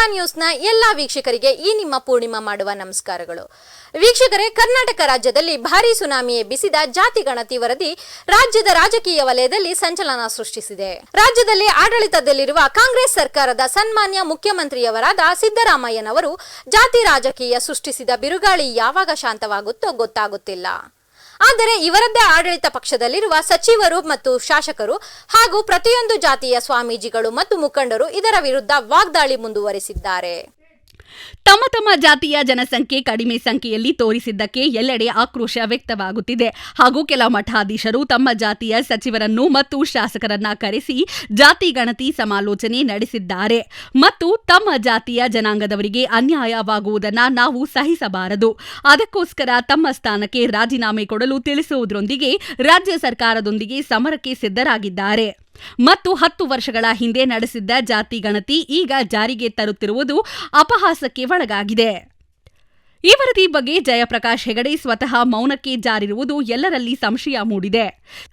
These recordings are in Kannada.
ಭೈರವ ನ್ಯೂಸ್ನ ಎಲ್ಲ ವೀಕ್ಷಕರಿಗೆ ಈ ನಿಮ್ಮ ಪೂರ್ಣಿಮಾ ಮಾಡುವ ನಮಸ್ಕಾರಗಳು. ವೀಕ್ಷಕರೇ, ಕರ್ನಾಟಕ ರಾಜ್ಯದಲ್ಲಿ ಭಾರೀ ಸುನಾಮಿ ಎಬ್ಬಿಸಿದ ಜಾತಿ ಗಣತಿ ವರದಿ ರಾಜ್ಯದ ರಾಜಕೀಯ ವಲಯದಲ್ಲಿ ಸಂಚಲನ ಸೃಷ್ಟಿಸಿದೆ. ರಾಜ್ಯದಲ್ಲಿ ಆಡಳಿತದಲ್ಲಿರುವ ಕಾಂಗ್ರೆಸ್ ಸರ್ಕಾರದ ಸನ್ಮಾನ್ಯ ಮುಖ್ಯಮಂತ್ರಿಯವರಾದ ಸಿದ್ದರಾಮಯ್ಯನವರು ಜಾತಿ ರಾಜಕೀಯ ಸೃಷ್ಟಿಸಿದ ಬಿರುಗಾಳಿ ಯಾವಾಗ ಶಾಂತವಾಗುತ್ತೋ ಗೊತ್ತಾಗುತ್ತಿಲ್ಲ. ಆದರೆ ಇವರದ್ದೇ ಆಡಳಿತ ಪಕ್ಷದಲ್ಲಿರುವ ಸಚಿವರು ಮತ್ತು ಶಾಸಕರು ಹಾಗೂ ಪ್ರತಿಯೊಂದು ಜಾತಿಯ ಸ್ವಾಮೀಜಿಗಳು ಮತ್ತು ಮುಖಂಡರು ಇದರ ವಿರುದ್ಧ ವಾಗ್ದಾಳಿ ಮುಂದುವರೆಸಿದ್ದಾರೆ. ತಮ್ಮ ಜಾತಿಯ ಜನಸಂಖ್ಯೆ ಕಡಿಮೆ ಸಂಖ್ಯೆಯಲ್ಲಿ ತೋರಿಸಿದ್ದಕ್ಕೆ ಎಲ್ಲೆಡೆ ಆಕ್ರೋಶ ವ್ಯಕ್ತವಾಗುತ್ತಿದೆ. ಹಾಗೂ ಕೆಲ ಮಠಾಧೀಶರು ತಮ್ಮ ಜಾತಿಯ ಸಚಿವರನ್ನು ಮತ್ತು ಶಾಸಕರನ್ನ ಕರೆಸಿ ಜಾತಿ ಗಣತಿ ಸಮಾಲೋಚನೆ ನಡೆಸಿದ್ದಾರೆ ಮತ್ತು ತಮ್ಮ ಜಾತಿಯ ಜನಾಂಗದವರಿಗೆ ಅನ್ಯಾಯವಾಗುವುದನ್ನು ನಾವು ಸಹಿಸಬಾರದು. ಅದಕ್ಕೋಸ್ಕರ ತಮ್ಮ ಸ್ಥಾನಕ್ಕೆ ರಾಜೀನಾಮೆ ಕೊಡಲು ತಿಳಿಸುವುದರೊಂದಿಗೆ ರಾಜ್ಯ ಸರ್ಕಾರದೊಂದಿಗೆ ಸಮರಕ್ಕೆ ಸಿದ್ಧರಾಗಿದ್ದಾರೆ. ಮತ್ತು 10 ವರ್ಷಗಳ ಹಿಂದೆ ನಡೆಸಿದ್ದ ಜಾತಿ ಗಣತಿ ಈಗ ಜಾರಿಗೆ ತರುತ್ತಿರುವುದು ಅಪಹಾಸಕ್ಕೆ ಒಳಗಾಗಿದೆ. ಈ ವರದಿ ಬಗ್ಗೆ ಜಯಪ್ರಕಾಶ್ ಹೆಗಡೆ ಸ್ವತಃ ಮೌನಕ್ಕೆ ಜಾರಿರುವುದು ಎಲ್ಲರಲ್ಲಿ ಸಂಶಯ ಮೂಡಿದೆ.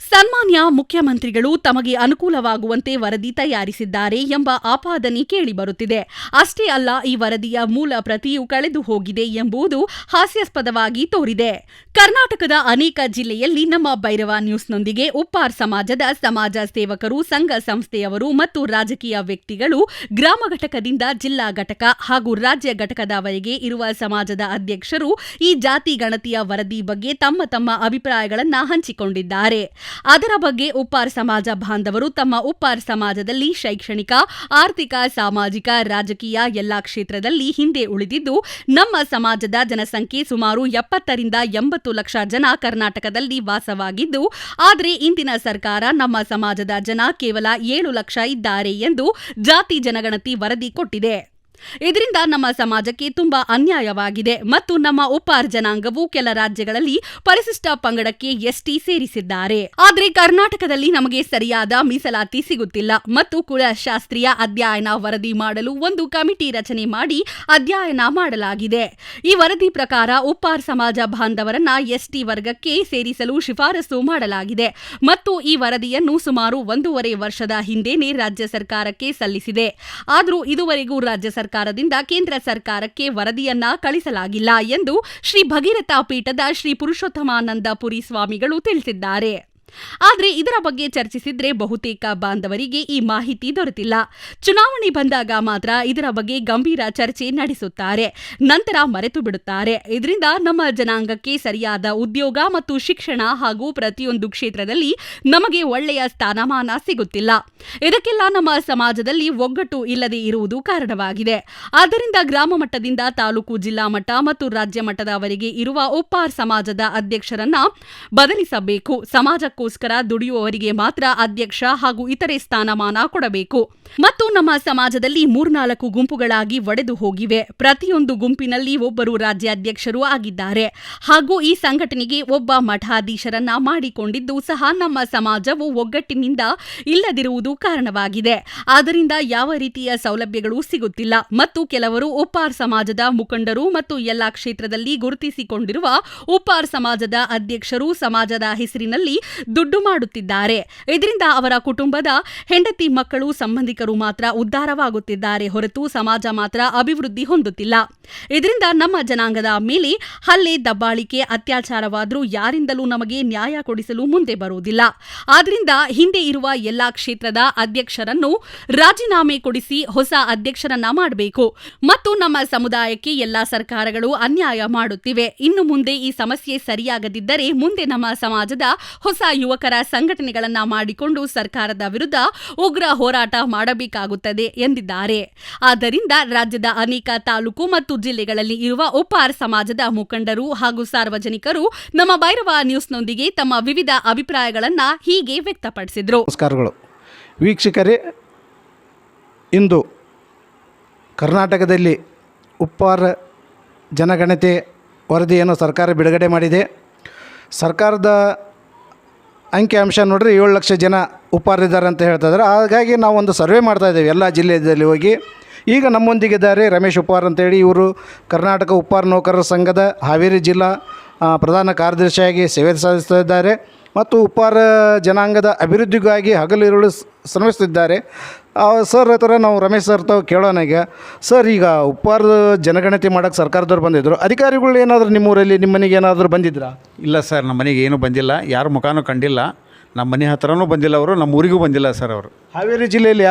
ಸನ್ಮಾನ್ಯ ಮುಖ್ಯಮಂತ್ರಿಗಳು ತಮಗೆ ಅನುಕೂಲವಾಗುವಂತೆ ವರದಿ ತಯಾರಿಸಿದ್ದಾರೆ ಎಂಬ ಆಪಾದನೆ ಕೇಳಿಬರುತ್ತಿದೆ. ಅಷ್ಟೇ ಅಲ್ಲ, ಈ ವರದಿಯ ಮೂಲ ಪ್ರತಿಯು ಕಳೆದು ಹೋಗಿದೆ ಎಂಬುದು ಹಾಸ್ಯಾಸ್ಪದವಾಗಿ ತೋರಿದೆ. ಕರ್ನಾಟಕದ ಅನೇಕ ಜಿಲ್ಲೆಯಲ್ಲಿ ನಮ್ಮ ಭೈರವ ನ್ಯೂಸ್ನೊಂದಿಗೆ ಉಪ್ಪಾರ್ ಸಮಾಜದ ಸಮಾಜ ಸೇವಕರು, ಸಂಘ ಸಂಸ್ಥೆಯವರು ಮತ್ತು ರಾಜಕೀಯ ವ್ಯಕ್ತಿಗಳು ಗ್ರಾಮ ಘಟಕದಿಂದ ಜಿಲ್ಲಾ ಘಟಕ ಹಾಗೂ ರಾಜ್ಯ ಘಟಕದವರೆಗೆ ಇರುವ ಸಮಾಜದ ಅಧ್ಯಕ್ಷರು ಈ ಜಾತಿ ಗಣತಿಯ ವರದಿ ಬಗ್ಗೆ ತಮ್ಮ ಅಭಿಪ್ರಾಯಗಳನ್ನು ಹಂಚಿಕೊಂಡಿದ್ದಾರೆ. ಅದರ ಬಗ್ಗೆ ಉಪ್ಪಾರ್ ಸಮಾಜ ಬಾಂಧವರು ತಮ್ಮ ಉಪ್ಪಾರ್ ಸಮಾಜದಲ್ಲಿ ಶೈಕ್ಷಣಿಕ, ಆರ್ಥಿಕ, ಸಾಮಾಜಿಕ, ರಾಜಕೀಯ ಎಲ್ಲಾ ಕ್ಷೇತ್ರದಲ್ಲಿ ಹಿಂದೆ ಉಳಿದಿದ್ದು, ನಮ್ಮ ಸಮಾಜದ ಜನಸಂಖ್ಯೆ ಸುಮಾರು 70 ರಿಂದ 80 ಲಕ್ಷ ಜನ ಕರ್ನಾಟಕದಲ್ಲಿ ವಾಸವಾಗಿದ್ದು, ಆದರೆ ಇಂದಿನ ಸರ್ಕಾರ ನಮ್ಮ ಸಮಾಜದ ಜನ ಕೇವಲ 7 ಲಕ್ಷ ಇದ್ದಾರೆ ಎಂದು ಜಾತಿ ಜನಗಣತಿ ವರದಿ ಕೊಟ್ಟಿದೆ. ಇದರಿಂದ ನಮ್ಮ ಸಮಾಜಕ್ಕೆ ತುಂಬಾ ಅನ್ಯಾಯವಾಗಿದೆ ಮತ್ತು ನಮ್ಮ ಉಪ್ಪಾರ್ ಜನಾಂಗವು ಕೆಲ ರಾಜ್ಯಗಳಲ್ಲಿ ಪರಿಶಿಷ್ಟ ಪಂಗಡಕ್ಕೆ ಎಸ್ಟಿ ಸೇರಿಸಿದ್ದಾರೆ. ಆದರೆ ಕರ್ನಾಟಕದಲ್ಲಿ ನಮಗೆ ಸರಿಯಾದ ಮೀಸಲಾತಿ ಸಿಗುತ್ತಿಲ್ಲ ಮತ್ತು ಕುಲಶಾಸ್ತ್ರೀಯ ಅಧ್ಯಯನ ವರದಿ ಮಾಡಲು ಒಂದು ಕಮಿಟಿ ರಚನೆ ಮಾಡಿ ಅಧ್ಯಯನ ಮಾಡಲಾಗಿದೆ. ಈ ವರದಿ ಪ್ರಕಾರ ಉಪ್ಪಾರ್ ಸಮಾಜ ಬಾಂಧವರನ್ನ ಎಸ್ಟಿ ವರ್ಗಕ್ಕೆ ಸೇರಿಸಲು ಶಿಫಾರಸು ಮಾಡಲಾಗಿದೆ ಮತ್ತು ಈ ವರದಿಯನ್ನು ಸುಮಾರು 1.5 ವರ್ಷದ ಹಿಂದೆನೇ ರಾಜ್ಯ ಸರ್ಕಾರಕ್ಕೆ ಸಲ್ಲಿಸಿದೆ. ಆದರೂ ಇದುವರೆಗೂ ರಾಜ್ಯ ಸರ್ಕಾರದಿಂದ ಕೇಂದ್ರ ಸರ್ಕಾರಕ್ಕೆ ವರದಿಯನ್ನ ಕಳಿಸಲಾಗಿಲ್ಲ ಎಂದು ಶ್ರೀ ಭಗೀರಥ ಪೀಠದ ಶ್ರೀ ಪುರುಷೋತ್ತಮಾನಂದ ಪುರಿ ಸ್ವಾಮಿಗಳು ತಿಳಿಸಿದ್ದಾರೆ. ಆದರೆ ಇದರ ಬಗ್ಗೆ ಚರ್ಚಿಸಿದ್ರೆ ಬಹುತೇಕ ಬಾಂಧವರಿಗೆ ಈ ಮಾಹಿತಿ ದೊರೆತಿಲ್ಲ. ಚುನಾವಣೆ ಬಂದಾಗ ಮಾತ್ರ ಇದರ ಬಗ್ಗೆ ಗಂಭೀರ ಚರ್ಚೆ ನಡೆಸುತ್ತಾರೆ, ನಂತರ ಮರೆತು ಬಿಡುತ್ತಾರೆ. ಇದರಿಂದ ನಮ್ಮ ಜನಾಂಗಕ್ಕೆ ಸರಿಯಾದ ಉದ್ಯೋಗ ಮತ್ತು ಶಿಕ್ಷಣ ಹಾಗೂ ಪ್ರತಿಯೊಂದು ಕ್ಷೇತ್ರದಲ್ಲಿ ನಮಗೆ ಒಳ್ಳೆಯ ಸ್ಥಾನಮಾನ ಸಿಗುತ್ತಿಲ್ಲ. ಇದಕ್ಕೆಲ್ಲ ನಮ್ಮ ಸಮಾಜದಲ್ಲಿ ಒಗ್ಗಟ್ಟು ಇಲ್ಲದೆ ಇರುವುದು ಕಾರಣವಾಗಿದೆ. ಆದ್ದರಿಂದ ಗ್ರಾಮ ಮಟ್ಟದಿಂದ ತಾಲೂಕು, ಜಿಲ್ಲಾ ಮಟ್ಟ ಮತ್ತು ರಾಜ್ಯ ಮಟ್ಟದವರೆಗೆ ಇರುವ ಉಪ್ಪಾರ್ ಸಮಾಜದ ಅಧ್ಯಕ್ಷರನ್ನ ಬದಲಿಸಬೇಕು. ಸಮಾಜಕ್ಕೋಸ್ಕರ ದುಡಿಯುವವರಿಗೆ ಮಾತ್ರ ಅಧ್ಯಕ್ಷ ಹಾಗೂ ಇತರೆ ಸ್ಥಾನಮಾನ ಕೊಡಬೇಕು ಮತ್ತು ನಮ್ಮ ಸಮಾಜದಲ್ಲಿ 3-4 ಗುಂಪುಗಳಾಗಿ ಒಡೆದು ಹೋಗಿವೆ. ಪ್ರತಿಯೊಂದು ಗುಂಪಿನಲ್ಲಿ ಒಬ್ಬರು ರಾಜ್ಯಾಧ್ಯಕ್ಷರು ಆಗಿದ್ದಾರೆ ಹಾಗೂ ಈ ಸಂಘಟನೆಗೆ ಒಬ್ಬ ಮಠಾಧೀಶರನ್ನ ಮಾಡಿಕೊಂಡಿದ್ದು ಸಹ ನಮ್ಮ ಸಮಾಜವು ಒಗ್ಗಟ್ಟಿನಿಂದ ಇಲ್ಲದಿರುವುದು ಕಾರಣವಾಗಿದೆ. ಆದ್ದರಿಂದ ಯಾವ ರೀತಿಯ ಸೌಲಭ್ಯಗಳು ಸಿಗುತ್ತಿಲ್ಲ ಮತ್ತು ಕೆಲವರು ಉಪ್ಪಾರ್ ಸಮಾಜದ ಮುಖಂಡರು ಮತ್ತು ಎಲ್ಲಾ ಕ್ಷೇತ್ರದಲ್ಲಿ ಗುರುತಿಸಿಕೊಂಡಿರುವ ಉಪ್ಪಾರ್ ಸಮಾಜದ ಅಧ್ಯಕ್ಷರು ಸಮಾಜದ ಹೆಸರಿನಲ್ಲಿ ದುಡ್ಡು ಮಾಡುತ್ತಿದ್ದಾರೆ. ಇದರಿಂದ ಅವರ ಕುಟುಂಬದ ಹೆಂಡತಿ, ಮಕ್ಕಳು, ಸಂಬಂಧಿಕರು ಮಾತ್ರ ಉದ್ಧಾರವಾಗುತ್ತಿದ್ದಾರೆ ಹೊರತು ಸಮಾಜ ಮಾತ್ರ ಅಭಿವೃದ್ಧಿ ಹೊಂದುತ್ತಿಲ್ಲ. ಇದರಿಂದ ನಮ್ಮ ಜನಾಂಗದ ಮೇಲೆ ಹಲ್ಲೆ, ದಬ್ಬಾಳಿಕೆ, ಅತ್ಯಾಚಾರವಾದರೂ ಯಾರಿಂದಲೂ ನಮಗೆ ನ್ಯಾಯ ಕೊಡಿಸಲು ಮುಂದೆ ಬರುವುದಿಲ್ಲ. ಆದ್ದರಿಂದ ಹಿಂದೆ ಇರುವ ಎಲ್ಲಾ ಕ್ಷೇತ್ರದ ಅಧ್ಯಕ್ಷರನ್ನು ರಾಜೀನಾಮೆ ಕೊಡಿಸಿ ಹೊಸ ಅಧ್ಯಕ್ಷರನ್ನ ಮಾಡಬೇಕು ಮತ್ತು ನಮ್ಮ ಸಮುದಾಯಕ್ಕೆ ಎಲ್ಲಾ ಸರ್ಕಾರಗಳು ಅನ್ಯಾಯ ಮಾಡುತ್ತಿವೆ. ಇನ್ನು ಮುಂದೆ ಈ ಸಮಸ್ಯೆ ಸರಿಯಾಗದಿದ್ದರೆ ಮುಂದೆ ನಮ್ಮ ಸಮಾಜದ ಹೊಸ ಯುವಕರ ಸಂಘಟನೆಗಳನ್ನ ಮಾಡಿಕೊಂಡು ಸರ್ಕಾರದ ವಿರುದ್ಧ ಉಗ್ರ ಹೋರಾಟ ಮಾಡಬೇಕಾಗುತ್ತದೆ ಎಂದಿದ್ದಾರೆ. ಆದ್ದರಿಂದ ರಾಜ್ಯದ ಅನೇಕ ತಾಲೂಕು ಮತ್ತು ಜಿಲ್ಲೆಗಳಲ್ಲಿ ಇರುವ ಉಪ್ಪಾರ್ ಸಮಾಜದ ಮುಖಂಡರು ಹಾಗೂ ಸಾರ್ವಜನಿಕರು ನಮ್ಮ ಭೈರವ ನ್ಯೂಸ್ನೊಂದಿಗೆ ತಮ್ಮ ವಿವಿಧ ಅಭಿಪ್ರಾಯಗಳನ್ನ ಹೀಗೆ ವ್ಯಕ್ತಪಡಿಸಿದರು. ನಮಸ್ಕಾರಗಳು ವೀಕ್ಷಕರೇ, ಇಂದು ಕರ್ನಾಟಕದಲ್ಲಿ ಉಪ್ಪಾರ್ ಜನಗಣತಿ ವರದಿಯನ್ನು ಸರ್ಕಾರ ಬಿಡುಗಡೆ ಮಾಡಿದೆ. ಸರ್ಕಾರದ ಅಂಕಿಅಂಶ ನೋಡ್ರಿ 7 ಲಕ್ಷ ಜನ ಉಪ್ಪಾರಿದ್ದಾರೆ ಅಂತ ಹೇಳ್ತಾ ಇದ್ದಾರೆ. ಹಾಗಾಗಿ ನಾವು ಒಂದು ಸರ್ವೆ ಮಾಡ್ತಾಯಿದ್ದೇವೆ ಎಲ್ಲ ಜಿಲ್ಲೆಯಲ್ಲಿ ಹೋಗಿ. ಈಗ ನಮ್ಮೊಂದಿಗಿದ್ದಾರೆ ರಮೇಶ್ ಉಪ್ಪಾರ್ ಅಂತೇಳಿ. ಇವರು ಕರ್ನಾಟಕ ಉಪ್ಪಾರ್ ನೌಕರರ ಸಂಘದ ಹಾವೇರಿ ಜಿಲ್ಲಾ ಪ್ರಧಾನ ಕಾರ್ಯದರ್ಶಿಯಾಗಿ ಸೇವೆ ಸಲ್ಲಿಸುತ್ತಿದ್ದಾರೆ ಮತ್ತು ಉಪ್ಪಾರ ಜನಾಂಗದ ಅಭಿವೃದ್ಧಿಗಾಗಿ ಹಗಲಿರುಳು ಶ್ರಮಿಸುತ್ತಿದ್ದಾರೆ. ಸರ್ ಹತ್ರ ನಾವು ರಮೇಶ್ ಸರ್ ತಾವು ಕೇಳೋಣ ಈಗ. ಸರ್, ಈಗ ಉಪ್ಪಾರದ ಜನಗಣತಿ ಮಾಡೋಕ್ಕೆ ಸರ್ಕಾರದವ್ರು ಬಂದಿದ್ದರು, ಅಧಿಕಾರಿಗಳು ಏನಾದರೂ ನಿಮ್ಮೂರಲ್ಲಿ ನಿಮ್ಮ ಮನೆಗೆ ಏನಾದರೂ ಬಂದಿದ್ರಾ? ಇಲ್ಲ ಸರ್, ನಮ್ಮ ಮನೆಗೆ ಏನೂ ಬಂದಿಲ್ಲ, ಯಾರ ಮುಖಾನೂ ಕಂಡಿಲ್ಲ, ನಮ್ಮ ಮನೆ ಹತ್ರನೂ ಬಂದಿಲ್ಲ, ಅವರು ನಮ್ಮ ಊರಿಗೂ ಬಂದಿಲ್ಲ ಸರ್. ಅವರು ಹಾವೇರಿ ಜಿಲ್ಲೆಯಲ್ಲಿ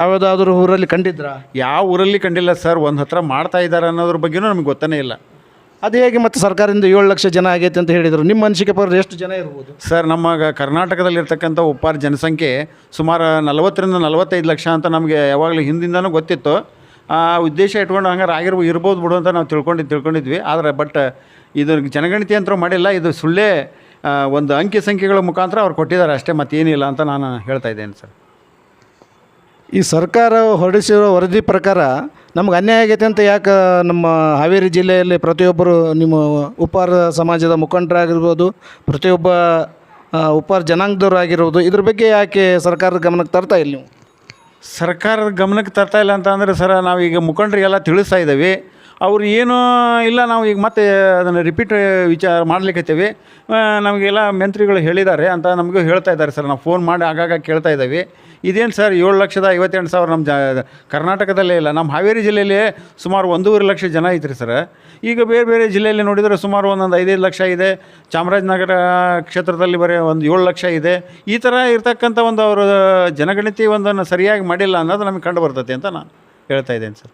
ಯಾವುದಾದ್ರೂ ಊರಲ್ಲಿ ಕಂಡಿದ್ರಾ? ಯಾವ ಊರಲ್ಲಿ ಕಂಡಿಲ್ಲ ಸರ್. ಒಂದು ಹತ್ರ ಮಾಡ್ತಾ ಇದ್ದಾರೆ ಅನ್ನೋದ್ರ ಬಗ್ಗೆನೂ ನಮಗೆ ಗೊತ್ತನೇ ಇಲ್ಲ. ಅದು ಹೇಗೆ ಮತ್ತು ಸರ್ಕಾರದಿಂದ 7 ಲಕ್ಷ ಜನ ಆಗೈತೆ ಅಂತ ಹೇಳಿದರು, ನಿಮ್ಮ ಅನಿಸಿಕೆ ಪ್ರಕಾರ ಎಷ್ಟು ಜನ ಇರ್ಬೋದು? ಸರ್, ನಮ್ಮ ಕರ್ನಾಟಕದಲ್ಲಿರ್ತಕ್ಕಂಥ ಉಪ್ಪಾರ ಜನಸಂಖ್ಯೆ ಸುಮಾರು 40ರಿಂದ 45 ಲಕ್ಷ ಅಂತ ನಮಗೆ ಯಾವಾಗಲೂ ಹಿಂದಿಂದನೂ ಗೊತ್ತಿತ್ತು. ಆ ಉದ್ದೇಶ ಇಟ್ಕೊಂಡು ಹಂಗಾರೆ ಇರ್ಬೋದು ಬಿಡು ಅಂತ ನಾವು ತಿಳ್ಕೊಂಡಿದ್ವಿ. ಆದರೆ ಇದು ಜನಗಣತಿ ಅಂತೂ ಮಾಡಿಲ್ಲ, ಇದು ಸುಳ್ಳೇ ಒಂದು ಅಂಕಿ ಸಂಖ್ಯೆಗಳ ಮುಖಾಂತರ ಅವ್ರು ಕೊಟ್ಟಿದ್ದಾರೆ ಅಷ್ಟೇ, ಮತ್ತೇನಿಲ್ಲ ಅಂತ ನಾನು ಹೇಳ್ತಾ ಇದ್ದೇನೆ ಸರ್. ಈ ಸರ್ಕಾರ ಹೊರಡಿಸಿರೋ ವರದಿ ಪ್ರಕಾರ ನಮ್ಗೆ ಅನ್ಯಾಯ ಆಗೈತೆ ಅಂತ ಯಾಕೆ ನಮ್ಮ ಹಾವೇರಿ ಜಿಲ್ಲೆಯಲ್ಲಿ ಪ್ರತಿಯೊಬ್ಬರು ನಿಮ್ಮ ಉಪ್ಪಾರ ಸಮಾಜದ ಮುಖಂಡರಾಗಿರ್ಬೋದು, ಪ್ರತಿಯೊಬ್ಬ ಉಪ್ಪಾರ ಜನಾಂಗದವರು ಆಗಿರ್ಬೋದು, ಇದ್ರ ಬಗ್ಗೆ ಯಾಕೆ ಸರ್ಕಾರದ ಗಮನಕ್ಕೆ ತರ್ತಾ ಇಲ್ಲ ನೀವು? ಸರ್ಕಾರದ ಗಮನಕ್ಕೆ ತರ್ತಾ ಇಲ್ಲ ಅಂತ ಅಂದರೆ ಸರ್, ನಾವೀಗ ಮುಖಂಡರಿಗೆಲ್ಲ ತಿಳಿಸ್ತಾ ಇದ್ದೀವಿ. ಅವ್ರು ಏನೂ ಇಲ್ಲ, ನಾವು ಈಗ ಮತ್ತೆ ಅದನ್ನು ರಿಪೀಟ್ ವಿಚಾರ ಮಾಡಲಿಕ್ಕತ್ತೀವಿ. ನಮಗೆಲ್ಲ ಮಂತ್ರಿಗಳು ಹೇಳಿದ್ದಾರೆ ಅಂತ ನಮಗೂ ಹೇಳ್ತಾ ಇದ್ದಾರೆ ಸರ್. ನಾವು ಫೋನ್ ಮಾಡಿ ಆಗಾಗ ಕೇಳ್ತಾ ಇದ್ದೀವಿ. ಇದೇನು ಸರ್ 7,58,000 ನಮ್ಮ ಕರ್ನಾಟಕದಲ್ಲೇ ಇಲ್ಲ, ನಮ್ಮ ಹಾವೇರಿ ಜಿಲ್ಲೆಯಲ್ಲಿ ಸುಮಾರು 1.5 ಲಕ್ಷ ಜನ ಐತ್ರಿ ಸರ್. ಈಗ ಬೇರೆ ಬೇರೆ ಜಿಲ್ಲೆಯಲ್ಲಿ ನೋಡಿದರೆ ಸುಮಾರು ಒಂದೊಂದು 5 ಲಕ್ಷ ಇದೆ. ಚಾಮರಾಜನಗರ ಕ್ಷೇತ್ರದಲ್ಲಿ ಬರೀ ಒಂದು 7 ಲಕ್ಷ ಇದೆ. ಈ ಥರ ಇರ್ತಕ್ಕಂಥ ಒಂದು ಅವರು ಜನಗಣತಿ ಒಂದನ್ನು ಸರಿಯಾಗಿ ಮಾಡಿಲ್ಲ ಅನ್ನೋದು ನಮಗೆ ಕಂಡು ಬರ್ತೈತೆ ಅಂತ ನಾನು ಹೇಳ್ತಾ ಇದ್ದೇನೆ ಸರ್.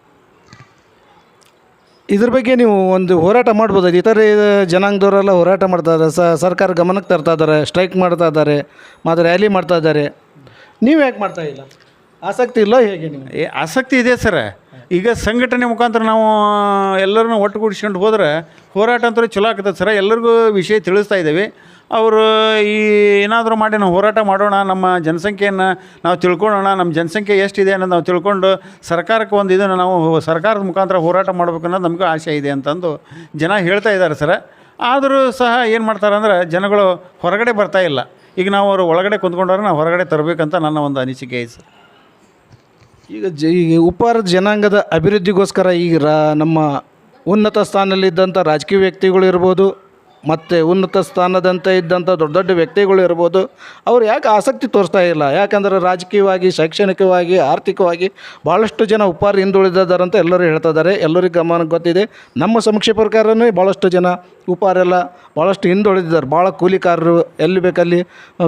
ಇದ್ರ ಬಗ್ಗೆ ನೀವು ಒಂದು ಹೋರಾಟ ಮಾಡ್ಬೋದು. ಇತರೆ ಜನಾಂಗದವರೆಲ್ಲ ಹೋರಾಟ ಮಾಡ್ತಾ ಇದ್ದಾರೆ, ಸರ್ಕಾರ ಗಮನಕ್ಕೆ ತರ್ತಾ ಇದ್ದಾರೆ, ಸ್ಟ್ರೈಕ್ ಮಾಡ್ತಾ ಇದ್ದಾರೆ, ಮತ್ತು ರ್ಯಾಲಿ ಮಾಡ್ತಾ ಇದ್ದಾರೆ. ನೀವು ಯಾಕೆ ಮಾಡ್ತಾ ಇಲ್ಲ? ಆಸಕ್ತಿ ಇಲ್ಲ ಹೇಗೆ? ನೀವು ಆಸಕ್ತಿ ಇದೆ ಸರ್. ಈಗ ಸಂಘಟನೆ ಮುಖಾಂತರ ನಾವು ಎಲ್ಲರನ್ನೂ ಒಟ್ಟುಗೂಡಿಸ್ಕೊಂಡು ಹೋದರೆ ಹೋರಾಟ ಅಂತೂ ಚಲೋ ಆಗ್ತದೆ ಸರ್. ಎಲ್ಲರಿಗೂ ವಿಷಯ ತಿಳಿಸ್ತಾ ಇದ್ದೀವಿ. ಅವರು ಏನಾದರೂ ಮಾಡಿ ನಾವು ಹೋರಾಟ ಮಾಡೋಣ, ನಮ್ಮ ಜನಸಂಖ್ಯೆಯನ್ನು ನಾವು ತಿಳ್ಕೊಳ್ಳೋಣ, ನಮ್ಮ ಜನಸಂಖ್ಯೆ ಎಷ್ಟಿದೆ ಅನ್ನೋದು ನಾವು ತಿಳ್ಕೊಂಡು ಸರ್ಕಾರಕ್ಕೆ ಒಂದು ಇದನ್ನು ನಾವು ಸರ್ಕಾರದ ಮುಖಾಂತರ ಹೋರಾಟ ಮಾಡಬೇಕು ಅನ್ನೋದು ನಮಗೂ ಆಸೆ ಇದೆ ಅಂತಂದು ಜನ ಹೇಳ್ತಾ ಇದ್ದಾರೆ ಸರ್. ಆದರೂ ಸಹ ಏನು ಮಾಡ್ತಾರೆ ಅಂದರೆ ಜನಗಳು ಹೊರಗಡೆ ಬರ್ತಾ ಇಲ್ಲ. ಈಗ ನಾವು ಅವರು ಒಳಗಡೆ ಕುಂತ್ಕೊಂಡ್ರೆ ನಾವು ಹೊರಗಡೆ ತರಬೇಕಂತ ನನ್ನ ಒಂದು ಅನಿಸಿಕೆ ಐತೆ ಸರ್. ಈಗ ಉಪ್ಪಾರ ಜನಾಂಗದ ಅಭಿವೃದ್ಧಿಗೋಸ್ಕರ ಈಗ ನಮ್ಮ ಉನ್ನತ ಸ್ಥಾನದಲ್ಲಿದ್ದಂಥ ರಾಜಕೀಯ ವ್ಯಕ್ತಿಗಳು ಇರ್ಬೋದು, ಮತ್ತು ಉನ್ನತ ಸ್ಥಾನದಂತೆ ಇದ್ದಂಥ ದೊಡ್ಡ ದೊಡ್ಡ ವ್ಯಕ್ತಿಗಳು ಇರ್ಬೋದು, ಅವ್ರು ಯಾಕೆ ಆಸಕ್ತಿ ತೋರಿಸ್ತಾ ಇಲ್ಲ? ಯಾಕಂದರೆ ರಾಜಕೀಯವಾಗಿ, ಶೈಕ್ಷಣಿಕವಾಗಿ, ಆರ್ಥಿಕವಾಗಿ ಭಾಳಷ್ಟು ಜನ ಉಪ್ಪಾರ ಹಿಂದುಳಿದಿದ್ದಾರೆ ಅಂತ ಎಲ್ಲರೂ ಹೇಳ್ತಾ ಇದ್ದಾರೆ. ಎಲ್ಲರಿಗೂ ಗಮನಕ್ಕೆ ಗೊತ್ತಿದೆ. ನಮ್ಮ ಸಮೀಕ್ಷೆ ಪ್ರಕಾರವೇ ಭಾಳಷ್ಟು ಜನ ಉಪ್ಪಾರೆಲ್ಲ ಭಾಳಷ್ಟು ಹಿಂದುಳಿದಿದ್ದಾರೆ. ಭಾಳ ಕೂಲಿಕಾರರು, ಎಲ್ಲಿ ಬೇಕಲ್ಲಿ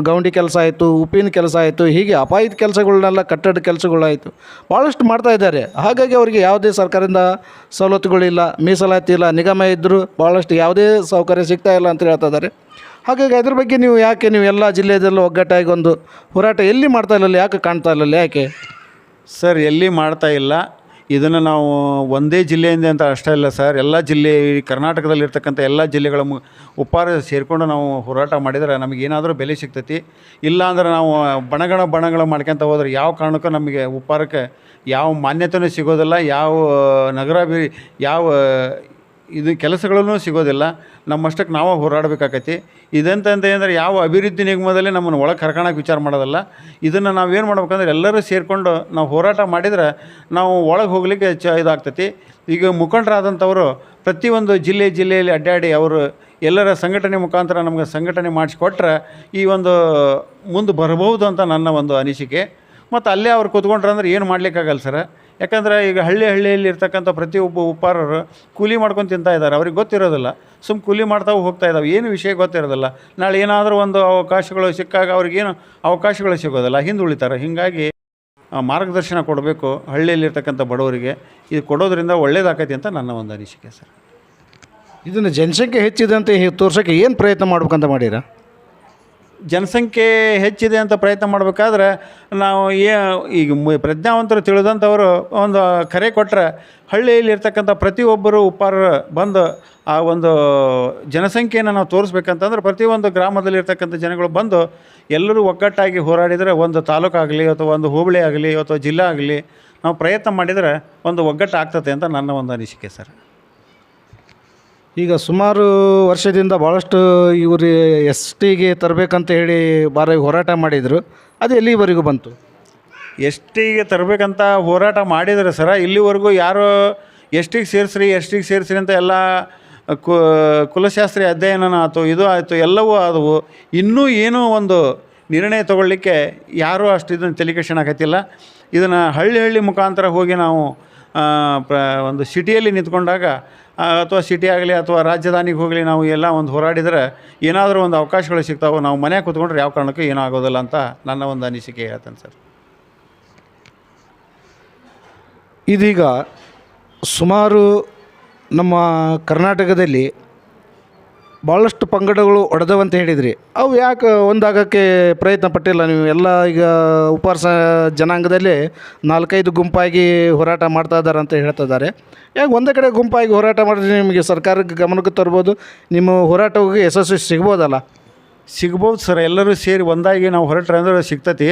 ಗೌಂಡಿ ಕೆಲಸ ಆಯಿತು, ಉಪ್ಪಿನ ಕೆಲಸ ಆಯಿತು, ಹೀಗೆ ಅಪಾಯದ ಕೆಲಸಗಳನ್ನೆಲ್ಲ, ಕಟ್ಟಡ ಕೆಲಸಗಳಾಯಿತು, ಭಾಳಷ್ಟು ಮಾಡ್ತಾ ಇದ್ದಾರೆ. ಹಾಗಾಗಿ ಅವರಿಗೆ ಯಾವುದೇ ಸರ್ಕಾರದಿಂದ ಸವಲತ್ತುಗಳಿಲ್ಲ, ಮೀಸಲಾತಿ ಇಲ್ಲ, ನಿಗಮ ಇದ್ದರೂ ಭಾಳಷ್ಟು ಯಾವುದೇ ಸೌಕರ್ಯ ಸಿಗ್ತಾ ಇಲ್ಲ ಅಂತ ಹೇಳ್ತಾ ಇದ್ದಾರೆ. ಹಾಗಾಗಿ ಅದ್ರ ಬಗ್ಗೆ ನೀವು ಯಾಕೆ ಎಲ್ಲ ಜಿಲ್ಲೆಯಲ್ಲೂ ಒಗ್ಗಟ್ಟಾಗಿ ಒಂದು ಹೋರಾಟ ಎಲ್ಲಿ ಮಾಡ್ತಾ ಇಲ್ಲ, ಯಾಕೆ ಕಾಣ್ತಾ ಇಲ್ಲ, ಯಾಕೆ ಸರ್? ಎಲ್ಲಿ ಮಾಡ್ತಾ ಇಲ್ಲ. ಇದನ್ನು ನಾವು ಒಂದೇ ಜಿಲ್ಲೆಯಿಂದ ಅಂತ ಅಷ್ಟೇ ಇಲ್ಲ ಸರ್, ಎಲ್ಲ ಜಿಲ್ಲೆ, ಕರ್ನಾಟಕದಲ್ಲಿರ್ತಕ್ಕಂಥ ಎಲ್ಲ ಜಿಲ್ಲೆಗಳ ಉಪ್ಪಾರ ಸೇರಿಕೊಂಡು ನಾವು ಹೋರಾಟ ಮಾಡಿದರೆ ನಮಗೇನಾದರೂ ಬೆಲೆ ಸಿಗ್ತೈತಿ. ಇಲ್ಲ ಅಂದ್ರೆ ನಾವು ಬಣಗಳ ಮಾಡ್ಕೊತ ಹೋದ್ರೆ ಯಾವ ಕಾರಣಕ್ಕೂ ನಮಗೆ ಉಪ್ಪಾರಕ್ಕೆ ಯಾವ ಮಾನ್ಯತೆಯೂ ಸಿಗೋದಿಲ್ಲ, ಯಾವ ಯಾವ ಇದು ಕೆಲಸಗಳೂ ಸಿಗೋದಿಲ್ಲ. ನಮ್ಮಷ್ಟಕ್ಕೆ ನಾವು ಹೋರಾಡಬೇಕಾಗೈತಿ. ಇದಂತಂದರೆ ಯಾವ ಅಭಿವೃದ್ಧಿ ನಿಗಮದಲ್ಲಿ ನಮ್ಮನ್ನು ಒಳಗೆ ಕರ್ಕೊಳಕ್ಕೆ ವಿಚಾರ ಮಾಡೋದಲ್ಲ. ಇದನ್ನು ನಾವೇನು ಮಾಡ್ಬೇಕಂದ್ರೆ ಎಲ್ಲರೂ ಸೇರಿಕೊಂಡು ನಾವು ಹೋರಾಟ ಮಾಡಿದರೆ ನಾವು ಒಳಗೆ ಹೋಗಲಿಕ್ಕೆ ಇದಾಗ್ತೈತಿ. ಈಗ ಮುಖಂಡರಾದಂಥವರು ಪ್ರತಿಯೊಂದು ಜಿಲ್ಲೆಯಲ್ಲಿ ಅಡ್ಡಾಡಿ ಅವರು ಎಲ್ಲರ ಸಂಘಟನೆ ಮುಖಾಂತರ ನಮಗೆ ಸಂಘಟನೆ ಮಾಡಿಸ್ಕೊಟ್ರೆ ಈ ಒಂದು ಮುಂದೆ ಬರಬಹುದು ಅಂತ ನನ್ನ ಒಂದು ಅನಿಸಿಕೆ. ಮತ್ತು ಅಲ್ಲೇ ಅವ್ರು ಕೂತ್ಕೊಂಡ್ರೆ ಅಂದ್ರೆ ಏನು ಮಾಡಲಿಕ್ಕಾಗಲ್ಲ ಸರ್. ಯಾಕಂದರೆ ಈಗ ಹಳ್ಳಿಯಲ್ಲಿ ಇರ್ತಕ್ಕಂಥ ಪ್ರತಿಯೊಬ್ಬ ಉಪ್ಪಾರರು ಕೂಲಿ ಮಾಡ್ಕೊಂಡು ತಿಂತಾ ಇದ್ದಾರೆ. ಅವ್ರಿಗೆ ಗೊತ್ತಿರೋದಿಲ್ಲ, ಕೂಲಿ ಮಾಡ್ತಾವು ಹೋಗ್ತಾ ಇದ್ದಾವೆ, ಏನು ವಿಷಯ ಗೊತ್ತಿರೋದಿಲ್ಲ. ನಾಳೆ ಏನಾದರೂ ಒಂದು ಅವಕಾಶಗಳು ಸಿಕ್ಕಾಗ ಅವ್ರಿಗೇನು ಅವಕಾಶಗಳು ಸಿಗೋದಿಲ್ಲ, ಹಿಂದುಳಿತಾರೆ. ಹೀಗಾಗಿ ಮಾರ್ಗದರ್ಶನ ಕೊಡಬೇಕು ಹಳ್ಳಿಯಲ್ಲಿರ್ತಕ್ಕಂಥ ಬಡವರಿಗೆ. ಇದು ಕೊಡೋದ್ರಿಂದ ಒಳ್ಳೇದಾಕೈತಿ ಅಂತ ನನ್ನ ಒಂದು ಅನಿಸಿಕೆ ಸರ್. ಇದನ್ನು ಜನಸಂಖ್ಯೆ ಹೆಚ್ಚಿದೆ ಅಂತ ತೋರ್ಸೋಕ್ಕೆ ಏನು ಪ್ರಯತ್ನ ಮಾಡ್ಬೇಕಂತ ಮಾಡೀರಾ? ಜನಸಂಖ್ಯೆ ಹೆಚ್ಚಿದೆ ಅಂತ ಪ್ರಯತ್ನ ಮಾಡಬೇಕಾದ್ರೆ ನಾವು ಈಗ ಪ್ರಜ್ಞಾವಂತರು ತಿಳಿದಂಥವರು ಒಂದು ಕರೆ ಕೊಟ್ಟರೆ ಹಳ್ಳಿಯಲ್ಲಿರ್ತಕ್ಕಂಥ ಪ್ರತಿಯೊಬ್ಬರು ಉಪ್ಪಾರರು ಬಂದು ಆ ಒಂದು ಜನಸಂಖ್ಯೆಯನ್ನು ನಾವು ತೋರಿಸ್ಬೇಕಂತಂದ್ರೆ ಪ್ರತಿಯೊಂದು ಗ್ರಾಮದಲ್ಲಿರ್ತಕ್ಕಂಥ ಜನಗಳು ಬಂದು ಎಲ್ಲರೂ ಒಗ್ಗಟ್ಟಾಗಿ ಹೋರಾಡಿದರೆ ಒಂದು ತಾಲೂಕಾಗಲಿ ಅಥವಾ ಒಂದು ಹೋಬಳಿ ಆಗಲಿ ಅಥವಾ ಜಿಲ್ಲೆ ಆಗಲಿ ನಾವು ಪ್ರಯತ್ನ ಮಾಡಿದರೆ ಒಂದು ಒಗ್ಗಟ್ಟು ಆಗ್ತದೆ ಅಂತ ನನ್ನ ಒಂದು ಅನಿಸಿಕೆ ಸರ್. ಈಗ ಸುಮಾರು ವರ್ಷದಿಂದ ಭಾಳಷ್ಟು ಇವರು STಗೆ ತರಬೇಕಂತ ಹೇಳಿ ಭಾರಿ ಹೋರಾಟ ಮಾಡಿದರು. ಅದು ಎಲ್ಲಿವರೆಗೂ ಬಂತು? STಗೆ ತರಬೇಕಂತ ಹೋರಾಟ ಮಾಡಿದರೆ ಸರ ಇಲ್ಲಿವರೆಗೂ ಯಾರು STಗೆ ಸೇರಿಸ್ರಿ ಅಂತ ಎಲ್ಲ ಕುಲಶಾಸ್ತ್ರೀಯ ಅಧ್ಯಯನ ಆಯಿತು, ಇದು ಆಯಿತು, ಎಲ್ಲವೂ ಆದವು. ಇನ್ನೂ ಏನೂ ಒಂದು ನಿರ್ಣಯ ತಗೊಳ್ಳಿಕ್ಕೆ ಯಾರೂ ಅಷ್ಟು ಇದನ್ನು ತಲೆಕೆಡಿಸ್ಕೊಳಕತ್ತಿಲ್ಲ. ಇದನ್ನು ಹಳ್ಳಿ ಮುಖಾಂತರ ಹೋಗಿ ನಾವು ಒಂದು ಸಿಟಿಯಲ್ಲಿ ನಿಂತ್ಕೊಂಡಾಗ ಅಥವಾ ಸಿಟಿ ಆಗಲಿ ಅಥವಾ ರಾಜಧಾನಿಗೆ ಹೋಗಲಿ ನಾವು ಎಲ್ಲ ಒಂದು ಹೋರಾಡಿದರೆ ಏನಾದರೂ ಒಂದು ಅವಕಾಶಗಳು ಸಿಗ್ತಾವೆ. ನಾವು ಮನೆಯಾಗ ಕೂತ್ಕೊಂಡ್ರೆ ಯಾವ ಕಾರಣಕ್ಕೂ ಏನೂ ಆಗೋದಿಲ್ಲ ಅಂತ ನನ್ನ ಒಂದು ಅನಿಸಿಕೆ ಹೇಳ್ತೇನೆ ಸರ್. ಇದೀಗ ಸುಮಾರು ನಮ್ಮ ಕರ್ನಾಟಕದಲ್ಲಿ ಭಾಳಷ್ಟು ಪಂಗಡಗಳು ಒಡೆದವಂತ ಹೇಳಿದ್ರಿ. ಅವು ಯಾಕೆ ಒಂದಾಗೋಕ್ಕೆ ಪ್ರಯತ್ನ ಪಟ್ಟಿಲ್ಲ ನೀವು? ಎಲ್ಲ ಈಗ ಉಪವಾಸ ಜನಾಂಗದಲ್ಲಿ 4-5 ಗುಂಪಾಗಿ ಹೋರಾಟ ಮಾಡ್ತಾ ಇದ್ದಾರೆ ಅಂತ ಹೇಳ್ತಾ ಇದ್ದಾರೆ. ಯಾಕೆ ಒಂದೇ ಕಡೆ ಗುಂಪಾಗಿ ಹೋರಾಟ ಮಾಡಿದ್ರೆ ನಿಮಗೆ ಸರ್ಕಾರಕ್ಕೆ ಗಮನಕ್ಕೆ ತರ್ಬೋದು, ನಿಮ್ಮ ಹೋರಾಟಕ್ಕೆ ಯಶಸ್ವಿ ಸಿಗ್ಬೋದಲ್ಲ? ಸಿಗ್ಬೋದು ಸರ್. ಎಲ್ಲರೂ ಸೇರಿ ಒಂದಾಗಿ ನಾವು ಹೊರಟ್ರೆ ಅಂದ್ರೆ ಸಿಗ್ತತಿ.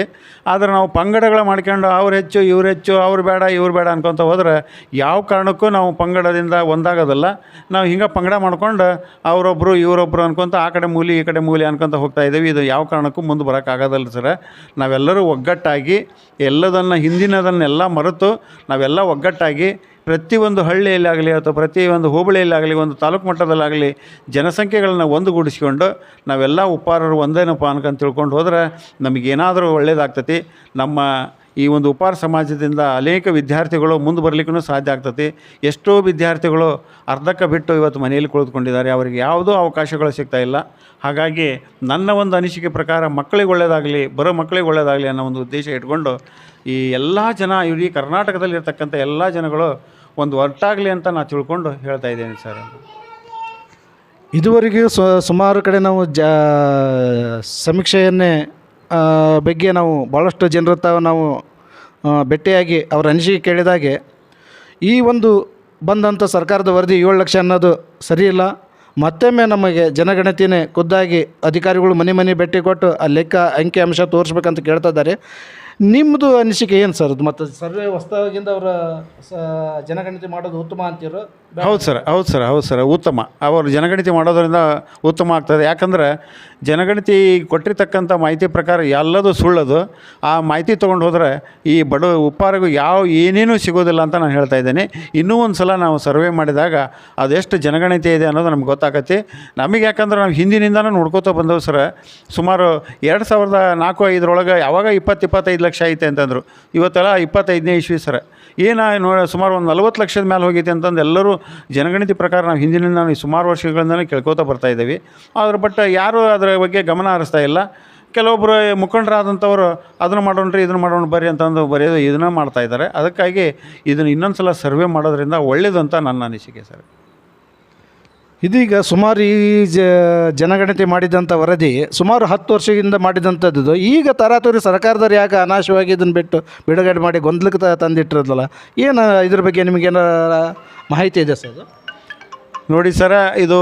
ಆದರೆ ನಾವು ಪಂಗಡಗಳು ಮಾಡ್ಕೊಂಡು ಅವ್ರು ಹೆಚ್ಚು ಇವ್ರು ಹೆಚ್ಚು, ಅವ್ರು ಬೇಡ ಇವ್ರು ಬೇಡ ಅನ್ಕೊತ ಹೋದ್ರೆ ಯಾವ ಕಾರಣಕ್ಕೂ ನಾವು ಪಂಗಡದಿಂದ ಒಂದಾಗೋದಲ್ಲ. ನಾವು ಹಿಂಗೆ ಪಂಗಡ ಮಾಡ್ಕೊಂಡು ಅವರೊಬ್ಬರು ಇವರೊಬ್ಬರು ಅನ್ಕೊತ ಆ ಕಡೆ ಮೂಲೆ ಈ ಕಡೆ ಮೂಲೆ ಅನ್ಕೊತ ಹೋಗ್ತಾ ಇದ್ದೀವಿ. ಇದು ಯಾವ ಕಾರಣಕ್ಕೂ ಮುಂದೆ ಬರೋಕ್ಕಾಗೋದಲ್ಲ ಸರ್. ನಾವೆಲ್ಲರೂ ಒಗ್ಗಟ್ಟಾಗಿ ಎಲ್ಲದನ್ನು ಹಿಂದಿನದನ್ನೆಲ್ಲ ಮರೆತು ನಾವೆಲ್ಲ ಒಗ್ಗಟ್ಟಾಗಿ ಪ್ರತಿಯೊಂದು ಹಳ್ಳಿಯಲ್ಲಾಗಲಿ ಅಥವಾ ಪ್ರತಿಯೊಂದು ಹೋಬಳಿಯಲ್ಲಾಗಲಿ ಒಂದು ತಾಲೂಕು ಮಟ್ಟದಲ್ಲಾಗಲಿ ಜನಸಂಖ್ಯೆಗಳನ್ನ ಒಂದುಗೂಡಿಸ್ಕೊಂಡು ನಾವೆಲ್ಲ ಉಪ್ಪಾರರು ಒಂದೇನಪ್ಪ ಅನ್ಕೊಂಡು ತಿಳ್ಕೊಂಡು ಹೋದ್ರೆ ನಮಗೇನಾದರೂ ಒಳ್ಳೆಯದಾಗ್ತತಿ. ನಮ್ಮ ಈ ಒಂದು ಉಪ್ಪಾರ ಸಮಾಜದಿಂದ ಅನೇಕ ವಿದ್ಯಾರ್ಥಿಗಳು ಮುಂದೆ ಬರಲಿಕ್ಕೂ ಸಾಧ್ಯ ಆಗ್ತತಿ. ಎಷ್ಟೋ ವಿದ್ಯಾರ್ಥಿಗಳು ಅರ್ಧಕ್ಕೆ ಬಿಟ್ಟು ಇವತ್ತು ಮನೆಯಲ್ಲಿ ಕುಳಿತುಕೊಂಡಿದ್ದಾರೆ, ಅವರಿಗೆ ಯಾವುದೂ ಅವಕಾಶಗಳು ಸಿಗ್ತಾ ಇಲ್ಲ. ಹಾಗಾಗಿ ನನ್ನ ಒಂದು ಅನಿಸಿಕೆ ಪ್ರಕಾರ ಮಕ್ಕಳಿಗೆ ಒಳ್ಳೆಯದಾಗಲಿ, ಬರೋ ಮಕ್ಕಳಿಗೆ ಒಳ್ಳೆಯದಾಗಲಿ ಅನ್ನೋ ಒಂದು ಉದ್ದೇಶ ಇಟ್ಕೊಂಡು ಈ ಎಲ್ಲ ಜನ ಇಡೀ ಕರ್ನಾಟಕದಲ್ಲಿರ್ತಕ್ಕಂಥ ಎಲ್ಲ ಜನಗಳು ಒಂದು ಒಟ್ಟಾಗಲಿ ಅಂತ ನಾನು ತಿಳ್ಕೊಂಡು ಹೇಳ್ತಾ ಇದ್ದೇನೆ ಸರ್. ಇದುವರೆಗೆ ಸುಮಾರು ಕಡೆ ನಾವು ಸಮೀಕ್ಷೆಯನ್ನೇ ಬಗ್ಗೆ ನಾವು ಭಾಳಷ್ಟು ಜನರ ನಾವು ಭೇಟಿಯಾಗಿ ಅವರ ಅನಿಸಿಕೆ ಕೇಳಿದಾಗೆ ಈ ಒಂದು ಬಂದಂಥ ಸರ್ಕಾರದ ವರದಿ 7 ಲಕ್ಷ ಅನ್ನೋದು ಸರಿಯಿಲ್ಲ. ಮತ್ತೊಮ್ಮೆ ನಮಗೆ ಜನಗಣತಿನೇ ಖುದ್ದಾಗಿ ಅಧಿಕಾರಿಗಳು ಮನೆ ಭೇಟಿ ಕೊಟ್ಟು ಆ ಲೆಕ್ಕ ಅಂಕಿ ಅಂಶ ತೋರಿಸ್ಬೇಕಂತ ಕೇಳ್ತಾ ಇದ್ದಾರೆ. ನಿಮ್ಮದು ಅನಿಸಿಕೆ ಏನು ಸರ್? ಅದು ಮತ್ತು ಸರ್ವೆ ಹೊಸದಾಗಿಂದ ಅವರ ಜನಗಣತಿ ಮಾಡೋದು ಉತ್ತಮ ಅಂತೀರೋ? ಹೌದು ಸರ್ ಉತ್ತಮ. ಅವರು ಜನಗಣತಿ ಮಾಡೋದರಿಂದ ಉತ್ತಮ ಆಗ್ತದೆ. ಯಾಕಂದ್ರೆ ಜನಗಣತಿ ಕೊಟ್ಟಿರ್ತಕ್ಕಂಥ ಮಾಹಿತಿ ಪ್ರಕಾರ ಎಲ್ಲದೂ ಸುಳ್ಳದು. ಆ ಮಾಹಿತಿ ತೊಗೊಂಡು ಹೋದರೆ ಈ ಬಡ ಉಪ್ಪಾರಿಗೂ ಏನೇನೂ ಸಿಗೋದಿಲ್ಲ ಅಂತ ನಾನು ಹೇಳ್ತಾ ಇದ್ದೇನೆ. ಇನ್ನೂ ಒಂದು ಸಲ ನಾವು ಸರ್ವೆ ಮಾಡಿದಾಗ ಅದೆಷ್ಟು ಜನಗಣತಿ ಇದೆ ಅನ್ನೋದು ನಮ್ಗೆ ಗೊತ್ತಾಗತ್ತೆ. ನಮಗೆ ಯಾಕಂದ್ರೆ ನಾವು ಹಿಂದಿನಿಂದನೂ ನೋಡ್ಕೋತಾ ಬಂದವು ಸರ್. ಸುಮಾರು 2004-5 ಯಾವಾಗ 20-25 ಲಕ್ಷ ಐತೆ ಅಂತಂದರು. ಇವತ್ತೆಲ್ಲ 25ನೇ ಇಸ್ವಿ ಸರ್. ಸುಮಾರು ಒಂದು 40 ಲಕ್ಷದ ಮೇಲೆ ಹೋಗೈತೆ ಅಂತಂದು ಎಲ್ಲರೂ ಜನಗಣತಿ ಪ್ರಕಾರ ನಾವು ಹಿಂದಿನಿಂದ ಸುಮಾರು ವರ್ಷಗಳಿಂದಲೇ ಕೇಳ್ಕೋತಾ ಬರ್ತಾ ಇದ್ದೀವಿ. ಬಟ್ ಯಾರೂ ಅದರ ಬಗ್ಗೆ ಗಮನ ಹರಿಸ್ತಾ ಇಲ್ಲ. ಕೆಲವೊಬ್ಬರು ಮುಖಂಡರಾದಂಥವ್ರು ಅದನ್ನು ಮಾಡೋಣ್ರಿ ಇದನ್ನು ಮಾಡೋಣ ಬರ್ರಿ ಅಂತಂದು ಬರೆಯೋದು ಇದನ್ನು ಮಾಡ್ತಾ ಇದ್ದಾರೆ. ಅದಕ್ಕಾಗಿ ಇದನ್ನು ಇನ್ನೊಂದು ಸಲ ಸರ್ವೆ ಮಾಡೋದ್ರಿಂದ ಒಳ್ಳೆಯದು ಅಂತ ನನ್ನ ಅನಿಸಿಕೆ ಸರ್. ಇದೀಗ ಸುಮಾರು ಈ ಜನಗಣತಿ ಮಾಡಿದಂಥ ವರದಿ ಸುಮಾರು 10 ವರ್ಷದಿಂದ ಮಾಡಿದಂಥದ್ದು ಈಗ ತರಾತುರಿ ಸರ್ಕಾರದವ್ರು ಯಾಕೆ ಅನಾಶವಾಗಿ ಇದನ್ನು ಬಿಡುಗಡೆ ಮಾಡಿ ಗೊಂದಲಕ್ಕೆ ತಂದಿಟ್ಟಿರೋದಲ್ಲ, ಏನು ಇದ್ರ ಬಗ್ಗೆ ನಿಮಗೇನು ಮಾಹಿತಿ ಇದೆ ಸರ್? ನೋಡಿ ಸರ, ಇದು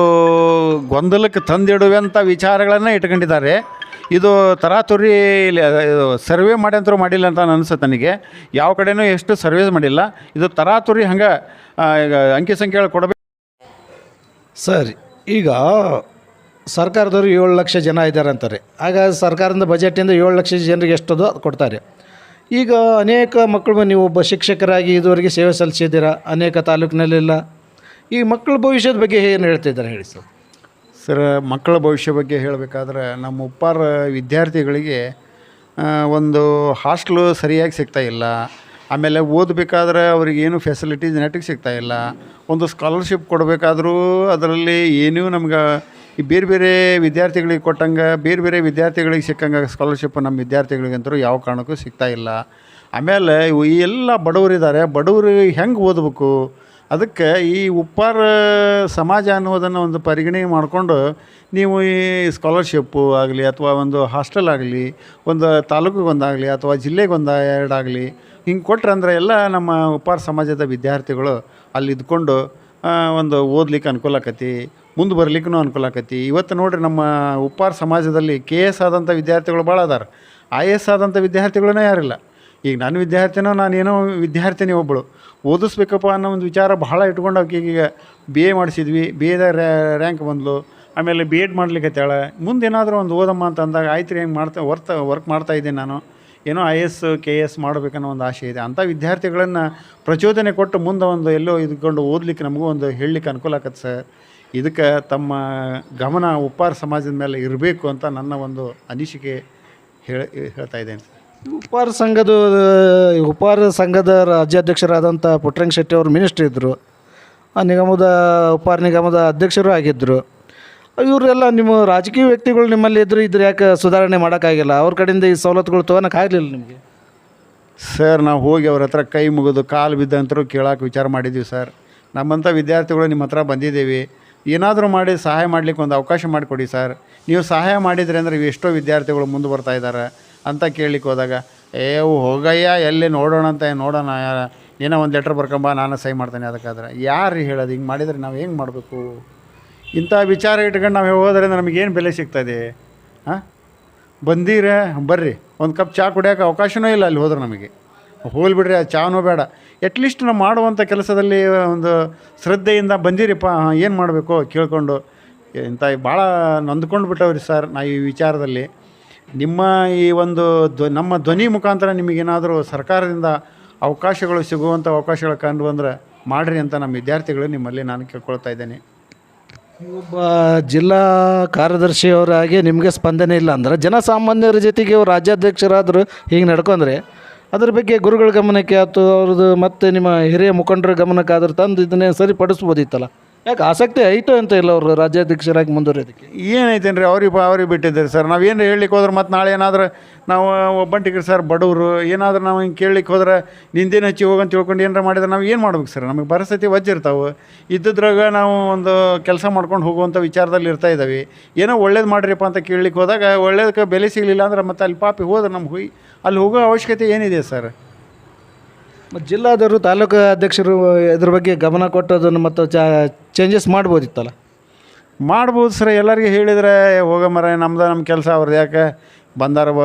ಗೊಂದಲಕ್ಕೆ ತಂದಿಡುವಂಥ ವಿಚಾರಗಳನ್ನು ಇಟ್ಕೊಂಡಿದ್ದಾರೆ. ಇದು ತರಾತುರಿ ಸರ್ವೆ ಮಾಡ್ಯಂತರೂ ಮಾಡಿಲ್ಲ ಅಂತ ಅನಿಸುತ್ತೆ ನನಗೆ. ಯಾವ ಕಡೆನೂ ಎಷ್ಟು ಸರ್ವೆ ಮಾಡಿಲ್ಲ. ಇದು ತರಾತುರಿ ಹಂಗೆ ಅಂಕಿ ಸಂಖ್ಯೆಗಳು ಕೊಡಬೇಕು ಸರ್. ಈಗ ಸರ್ಕಾರದವರು 7 ಲಕ್ಷ ಜನ ಇದ್ದಾರೆ ಅಂತಾರೆ. ಆಗ ಸರ್ಕಾರದ ಬಜೆಟಿಂದ 7 ಲಕ್ಷ ಜನರಿಗೆ ಎಷ್ಟದೋ ಅದು ಕೊಡ್ತಾರೆ. ಈಗ ಅನೇಕ ಮಕ್ಕಳು, ನೀವು ಒಬ್ಬ ಶಿಕ್ಷಕರಾಗಿ ಇದುವರೆಗೆ ಸೇವೆ ಸಲ್ಲಿಸಿದ್ದೀರಾ ಅನೇಕ ತಾಲೂಕಿನಲ್ಲೆಲ್ಲ. ಈ ಮಕ್ಕಳ ಭವಿಷ್ಯದ ಬಗ್ಗೆ ಏನು ಹೇಳ್ತಿದ್ದಾರೆ ಹೇಳಿ ಸರ್? ಸರ್, ಮಕ್ಕಳ ಭವಿಷ್ಯ ಬಗ್ಗೆ ಹೇಳಬೇಕಾದ್ರೆ ನಮ್ಮ ಉಪ್ಪಾರ ವಿದ್ಯಾರ್ಥಿಗಳಿಗೆ ಒಂದು ಹಾಸ್ಟ್ಲು ಸರಿಯಾಗಿ ಸಿಗ್ತಾಯಿಲ್ಲ. ಆಮೇಲೆ ಓದಬೇಕಾದ್ರೆ ಅವ್ರಿಗೇನು ಫೆಸಿಲಿಟೀಸ್ ನೆಟ್ಟಿಗೆ ಸಿಗ್ತಾಯಿಲ್ಲ. ಒಂದು ಸ್ಕಾಲರ್ಶಿಪ್ ಕೊಡಬೇಕಾದ್ರೂ ಅದರಲ್ಲಿ ಏನೂ ನಮ್ಗೆ ಈ ಬೇರೆ ವಿದ್ಯಾರ್ಥಿಗಳಿಗೆ ಕೊಟ್ಟಂಗೆ ಬೇರೆ ವಿದ್ಯಾರ್ಥಿಗಳಿಗೆ ಸಿಕ್ಕಂಗೆ ಸ್ಕಾಲರ್ಶಿಪ್ ನಮ್ಮ ವಿದ್ಯಾರ್ಥಿಗಳಿಗಂತರೂ ಯಾವ ಕಾರಣಕ್ಕೂ ಸಿಗ್ತಾಯಿಲ್ಲ. ಆಮೇಲೆ ಈ ಎಲ್ಲ ಬಡವರಿದ್ದಾರೆ, ಬಡವರು ಹೆಂಗೆ ಓದಬೇಕು? ಅದಕ್ಕೆ ಈ ಉಪ್ಪಾರ ಸಮಾಜ ಅನ್ನೋದನ್ನು ಒಂದು ಪರಿಗಣನೆ ಮಾಡಿಕೊಂಡು ನೀವು ಈ ಸ್ಕಾಲರ್ಶಿಪ್ಪು ಆಗಲಿ ಅಥವಾ ಒಂದು ಹಾಸ್ಟೆಲ್ ಆಗಲಿ, ಒಂದು ತಾಲೂಕಿಗೊಂದಾಗಲಿ ಅಥವಾ ಜಿಲ್ಲೆಗೊಂದು 2 ಆಗಲಿ ಹಿಂಗೆ ಕೊಟ್ರೆ ಅಂದರೆ ಎಲ್ಲ ನಮ್ಮ ಉಪ್ಪಾರ ಸಮಾಜದ ವಿದ್ಯಾರ್ಥಿಗಳು ಅಲ್ಲಿ ಇದ್ಕೊಂಡು ಒಂದು ಓದಲಿಕ್ಕೆ ಅನುಕೂಲ ಆಕತಿ, ಮುಂದೆ ಬರಲಿಕ್ಕೂ ಅನುಕೂಲ ಆಕತಿ. ಇವತ್ತು ನೋಡಿರಿ, ನಮ್ಮ ಉಪ್ಪಾರ ಸಮಾಜದಲ್ಲಿ KS ಆದಂಥ ವಿದ್ಯಾರ್ಥಿಗಳು ಭಾಳ ಅದಾರೆ, IAS ಆದಂಥ ವಿದ್ಯಾರ್ಥಿಗಳೇ ಯಾರಿಲ್ಲ. ಈಗ ನನ್ನ ವಿದ್ಯಾರ್ಥಿನೋ ನಾನೇನೋ ವಿದ್ಯಾರ್ಥಿನಿ ಒಬ್ಬಳು ಓದಿಸ್ಬೇಕಪ್ಪ ಅನ್ನೋ ಒಂದು ವಿಚಾರ ಭಾಳ ಇಟ್ಕೊಂಡು ಈಗ BA ಮಾಡಿಸಿದ್ವಿ, BAದಾಗ ರ್ಯಾಂಕ್ ಬಂದಳು. ಆಮೇಲೆ B.Ed ಮಾಡ್ಲಿಕ್ಕತ್ತಾಳೆ. ಮುಂದೇನಾದರೂ ಒಂದು ಓದಮ್ಮ ಅಂತ ಅಂದಾಗ ಆಯ್ತು ರೀ, ಹೆಂಗೆ ವರ್ಕ್ ಮಾಡ್ತಾಯಿದ್ದೀನಿ ನಾನು, ಏನೋ IAS KS ಮಾಡಬೇಕನ್ನೋ ಒಂದು ಆಸೆ ಇದೆ. ಅಂಥ ವಿದ್ಯಾರ್ಥಿಗಳನ್ನು ಪ್ರಚೋದನೆ ಕೊಟ್ಟು ಮುಂದೆ ಒಂದು ಎಲ್ಲೋ ಇದ್ಕೊಂಡು ಓದಲಿಕ್ಕೆ ನಮಗೂ ಒಂದು ಹೇಳಲಿಕ್ಕೆ ಅನುಕೂಲ ಆಗತ್ತೆ ಸರ್. ಇದಕ್ಕೆ ತಮ್ಮ ಗಮನ ಉಪ್ಪಾರ ಸಮಾಜದ ಮೇಲೆ ಇರಬೇಕು ಅಂತ ನನ್ನ ಒಂದು ಅನಿಸಿಕೆ ಹೇಳ್ತಾ ಇದ್ದೇನೆ ಸರ್. ಉಪ್ಪಾರ ಸಂಘದ ರಾಜ್ಯಾಧ್ಯಕ್ಷರಾದಂಥ ಪುಟ್ಟರಂಗ ಶೆಟ್ಟಿ ಅವರು ಮಿನಿಸ್ಟ್ರ್ ಇದ್ದರು. ಆ ಉಪ್ಪಾರ ನಿಗಮದ ಅಧ್ಯಕ್ಷರು ಆಗಿದ್ದರು. ಇವರೆಲ್ಲ ನಿಮ್ಮ ರಾಜಕೀಯ ವ್ಯಕ್ತಿಗಳು ನಿಮ್ಮಲ್ಲಿ ಇದ್ರೆ ಯಾಕೆ ಸುಧಾರಣೆ ಮಾಡೋಕ್ಕಾಗಿಲ್ಲ? ಅವ್ರ ಕಡೆಯಿಂದ ಈ ಸವಲತ್ತುಗಳು ತೊಗೊಳಕ್ಕಾಗಲಿಲ್ಲ ನಿಮಗೆ? ಸರ್ ನಾವು ಹೋಗಿ ಅವ್ರ ಹತ್ರ ಕೈ ಮುಗಿದು ಕಾಲು ಬಿದ್ದಂತರೂ ಕೇಳೋಕೆ ವಿಚಾರ ಮಾಡಿದ್ದೀವಿ ಸರ್. ನಮ್ಮಂಥ ವಿದ್ಯಾರ್ಥಿಗಳು ನಿಮ್ಮ ಹತ್ರ ಬಂದಿದ್ದೀವಿ, ಏನಾದರೂ ಮಾಡಿ ಸಹಾಯ ಮಾಡಲಿಕ್ಕೆ ಒಂದು ಅವಕಾಶ ಮಾಡಿಕೊಡಿ ಸರ್. ನೀವು ಸಹಾಯ ಮಾಡಿದರೆ ಅಂದರೆ ಎಷ್ಟೋ ವಿದ್ಯಾರ್ಥಿಗಳು ಮುಂದೆ ಬರ್ತಾ ಇದ್ದಾರೆ ಅಂತ ಕೇಳಲಿಕ್ಕೆ ಹೋದಾಗ ಹೋಗಯ್ಯ ಎಲ್ಲಿ ನೋಡೋಣ ಏನೋ ಒಂದು ಲೆಟ್ರ್ ಬರ್ಕೊಂಬ, ನಾನು ಸಹಿ ಮಾಡ್ತೇನೆ. ಅದಕ್ಕಾದ್ರೆ ಯಾರು ಹೇಳೋದು ಹಿಂಗೆ ಮಾಡಿದರೆ ನಾವು ಹೆಂಗೆ ಮಾಡಬೇಕು? ಇಂಥ ವಿಚಾರ ಇಟ್ಕೊಂಡು ನಾವು ಹೋದ್ರಿಂದ ನಮಗೇನು ಬೆಲೆ ಸಿಗ್ತದೆ? ಹಾಂ, ಬಂದೀರೆ ಬರ್ರಿ, ಒಂದು ಕಪ್ ಚಹಾ ಕುಡಿಯೋಕೆ ಅವಕಾಶವೂ ಇಲ್ಲ ಅಲ್ಲಿ ಹೋದ್ರೆ ನಮಗೆ. ಹೋಗ್ಬಿಡ್ರಿ, ಆ ಚಾನೂ ಬೇಡ. ಎಟ್ಲೀಸ್ಟ್ ನಾವು ಮಾಡುವಂಥ ಕೆಲಸದಲ್ಲಿ ಒಂದು ಶ್ರದ್ಧೆಯಿಂದ ಬಂದಿರಿಪ್ಪ, ಏನು ಮಾಡಬೇಕು ಕೇಳ್ಕೊಂಡು ಇಂಥ ಭಾಳ ನೊಂದ್ಕೊಂಡು ಬಿಟ್ಟವ್ರಿ ಸರ್. ನಾವು ಈ ವಿಚಾರದಲ್ಲಿ ನಿಮ್ಮ ಈ ಒಂದು ನಮ್ಮ ಧ್ವನಿ ಮುಖಾಂತರ ನಿಮಗೇನಾದರೂ ಸರ್ಕಾರದಿಂದ ಅವಕಾಶಗಳು ಸಿಗುವಂಥ ಅವಕಾಶಗಳು ಕಂಡು ಬಂದರೆ ಮಾಡಿರಿ ಅಂತ ನಮ್ಮ ವಿದ್ಯಾರ್ಥಿಗಳು ನಿಮ್ಮಲ್ಲಿ ನಾನು ಕೇಳ್ಕೊಳ್ತಾ ಇದ್ದೇನೆ. ಒಬ್ಬ ಜಿಲ್ಲಾ ಕಾರ್ಯದರ್ಶಿಯವರಾಗಿ ನಿಮಗೆ ಸ್ಪಂದನೆ ಇಲ್ಲ ಅಂದ್ರೆ ಜನಸಾಮಾನ್ಯರ ಜೊತೆಗೆ ಇವ್ರು ರಾಜ್ಯಾಧ್ಯಕ್ಷರಾದರು ಹೀಗೆ ನಡ್ಕೊಂಡ್ರೆ ಅದ್ರ ಬಗ್ಗೆ ಗುರುಗಳ ಗಮನಕ್ಕೆ ಆಯ್ತು ಅವ್ರದ್ದು ಮತ್ತು ನಿಮ್ಮ ಹಿರಿಯ ಮುಖಂಡರ ಗಮನಕ್ಕಾದ್ರೂ ತಂದು ಇದನ್ನೇ ಸರಿಪಡಿಸ್ಬೋದಿತ್ತಲ್ಲ. ಯಾಕೆ ಆಸಕ್ತಿ ಐತೋ ಅಂತ ಇಲ್ಲ ಅವರು ರಾಜ್ಯಾಧ್ಯಕ್ಷರಾಗಿ ಮುಂದುವರಿಯೋದಕ್ಕೆ? ಏನೈತೇನು ರೀ, ಅವ್ರಿಗೆ ಬಿಟ್ಟಿದ್ದಾರೆ ಸರ್. ನಾವು ಏನು ಹೇಳಲಿಕ್ಕೆ ಹೋದ್ರೆ ಮತ್ತು ನಾಳೆ ಏನಾದರೂ ನಾವು ಒಬ್ಬಂಟಿಗೆ ಸರ್ ಬಡವರು ಏನಾದರೂ ನಾವು ಹಿಂಗೆ ಕೇಳಲಿಕ್ಕೆ ಹೋದ್ರೆ ನಿಂದೇನು ಹಚ್ಚಿ ಹೋಗಂತ ತಿಳ್ಕೊಂಡು ಏನಾರ ಮಾಡಿದ್ರೆ ನಾವು ಏನು ಮಾಡ್ಬೇಕು ಸರ್? ನಮಗೆ ಪರಿಸ್ಥಿತಿ ವಜ್ಜಿರ್ತಾವೆ. ಇದ್ದಿದ್ರಾಗ ನಾವು ಒಂದು ಕೆಲಸ ಮಾಡ್ಕೊಂಡು ಹೋಗುವಂಥ ವಿಚಾರದಲ್ಲಿ ಇರ್ತಾ ಇದ್ದಾವೆ. ಏನೋ ಒಳ್ಳೇದು ಮಾಡಿರಿಪ್ಪ ಅಂತ ಕೇಳಲಿಕ್ಕೆ ಹೋದಾಗ ಒಳ್ಳೇದಕ್ಕೆ ಬೆಲೆ ಸಿಗಲಿಲ್ಲ ಅಂದ್ರೆ ಮತ್ತೆ ಅಲ್ಲಿ ಪಾಪಿ ಹೋದ್ರೆ ನಮ್ಗೆ ಅಲ್ಲಿ ಹೋಗೋ ಅವಶ್ಯಕತೆ ಏನಿದೆ ಸರ್? ಮತ್ತು ಜಿಲ್ಲಾದವರು ತಾಲೂಕು ಅಧ್ಯಕ್ಷರು ಇದ್ರ ಬಗ್ಗೆ ಗಮನ ಕೊಟ್ಟು ಅದನ್ನು ಮತ್ತು ಚೇಂಜಸ್ ಮಾಡ್ಬೋದಿತ್ತಲ್ಲ? ಮಾಡ್ಬೋದು ಸರ್. ಎಲ್ಲರಿಗೆ ಹೇಳಿದರೆ ಹೋಗಮರ ನಮ್ಮ ಕೆಲಸ ಅವ್ರದ್ದು ಯಾಕೆ